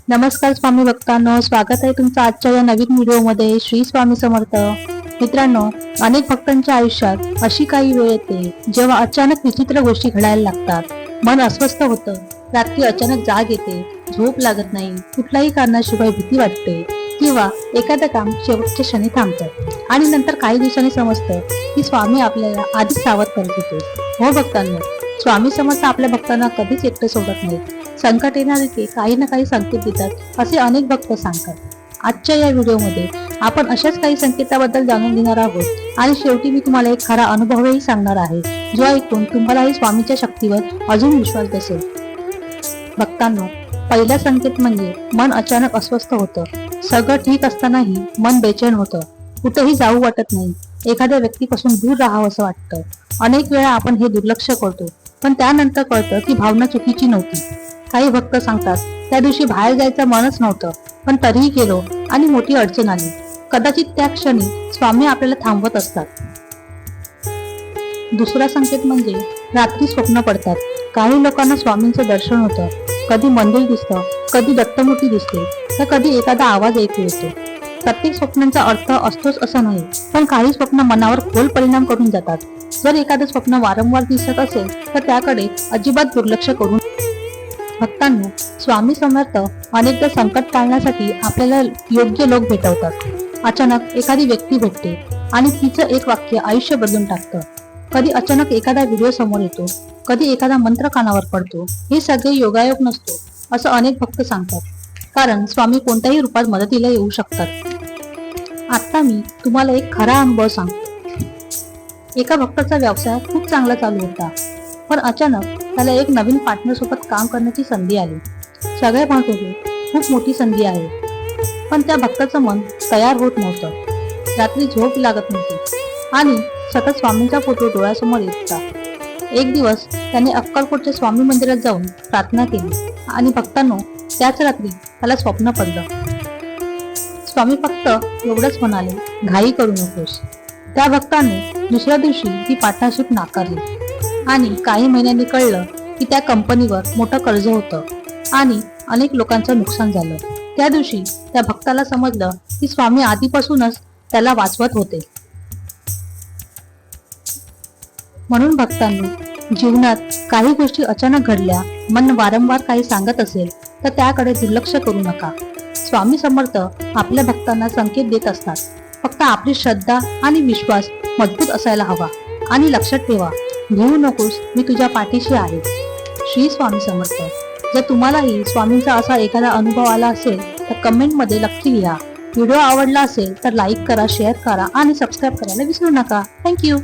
नमस्कार स्वामी भक्तांनो, स्वागत आहे तुमचं आजच्या या नवीन व्हिडिओमध्ये. श्री स्वामी समर्थ. मित्रांनो, अनेक भक्तांच्या आयुष्यात अशी काही वेळ येते जेव्हा अचानक विचित्र गोष्टी घडायला लागतात. मन अस्वस्थ होतं, रात्री अचानक जाग येते, झोप लागत नाही, कुठल्याही कारणाशिवाय भीती वाटते किंवा एखादं काम शेवटच्या क्षणी थांबतं आणि नंतर काही दिवसांनी समजतं की स्वामी आपल्याला आधीच सावध करत होते. हो भक्तांनो, स्वामी समर्थ आपल्या भक्तांना कधीच एकटं सोडत नाहीत. संकट येणारे ते काही ना काही संकेत देतात असे अनेक भक्त सांगतात. आजच्या या व्हिडिओमध्ये आपण अशाच काही संकेताबद्दल जाणून घेणार आहोत आणि शेवटी मी तुम्हाला एक खरा अनुभवही सांगणार आहे, जो ऐकून तुम्हालाही स्वामीच्या शक्तीवर अजून विश्वास बसेल. भक्तांनो, पहिला संकेत म्हणजे मन अचानक अस्वस्थ होतं. सगळं ठीक असतानाही मन बेचैन होतं, कुठेही जाऊ वाटत नाही, एखाद्या व्यक्तीपासून दूर राहावं असं वाटतं. अनेक वेळा आपण हे दुर्लक्ष करतो, पण त्यानंतर कळतं की भावना चुकीची नव्हती. काही भक्त सांगतात, त्या दिवशी बाहेर जायचं मनच नव्हतं, पण तरीही गेलो आणि मोठी अडचण आली. कदाचित त्या क्षणी स्वामी आपल्याला थांबवत असतात. दुसरा संकेत म्हणजे रात्री स्वप्न पडतात. काही लोकांना स्वामींचं दर्शन होतं, कधी मंदिर दिसतं, कधी दत्तमूर्ती दिसते, तर कधी एखादा आवाज ऐकू येतो. प्रत्येक स्वप्नांचा अर्थ असतोच असं नाही, पण काही स्वप्न मनावर खोल परिणाम करून जातात. जर एखादं स्वप्न वारंवार दिसत असेल तर त्याकडे अजिबात दुर्लक्ष करून. भक्तांनो, स्वामी समर्थ अनेकदा संकट टाळण्यासाठी आपल्याला योग्य लोक भेटवतात. अचानक एखादी व्यक्ती भेटते आणि तिचं एक वाक्य आयुष्य बदलून टाकतं. कधी अचानक एखादा व्हिडिओ समोर येतो, कधी एखादा मंत्र कानावर पडतो. हे सगळे योगायोग नसतो असं अनेक भक्त सांगतात, कारण स्वामी कोणत्याही रूपात मदतीला येऊ शकतात. आता मी तुम्हाला एक खरा अनुभव सांगतो. एका भक्ताचा व्यवसाय खूप चांगला चालू होता, पण अचानक त्याला एक नवीन पार्टनर सोबत काम करण्याची संधी आली. सगळे म्हणत होते खूप मोठी संधी आहे, पण त्या भक्ताचं मन तयार होत नव्हतं. रात्री झोप लागत नव्हती आणि सतत स्वामींचा फोटो डोळ्यासमोर येत होता. एक दिवस त्याने अक्कलकोटच्या स्वामी मंदिरात जाऊन प्रार्थना केली आणि भक्तांनो, त्याच रात्री त्याला स्वप्न पडलं. स्वामी फक्त एवढंच म्हणाले, घाई करू नकोस. त्या भक्ताने दुसऱ्या दिवशी ती पार्टनरशिप नाकारली आणि काही महिन्यांनी कळलं की त्या कंपनीवर मोठं कर्ज होतं आणि अनेक लोकांचं नुकसान झालं. त्या दिवशी त्या भक्ताला समजलं की स्वामी आधीपासूनच त्याला वाचवत होते. म्हणून भक्तांनी, जीवनात काही गोष्टी अचानक घडल्या, मन वारंवार काही सांगत असेल तर त्याकडे दुर्लक्ष करू नका. स्वामी समर्थ आपल्या भक्तांना संकेत देत असतात. फक्त आपली श्रद्धा आणि विश्वास मजबूत असायला हवा. आणि लक्षात ठेवा, भिवू नकोस, मी तुझ्या पाठीशी आहे. श्री स्वामी समर्थ. जर तुम्हालाही स्वामींचा असा एखादा अनुभव आला असेल तर कमेंटमध्ये नक्की लिहा. व्हिडिओ आवडला असेल तर लाईक करा, शेअर करा आणि सबस्क्राईब करायला विसरू नका. थँक्यू.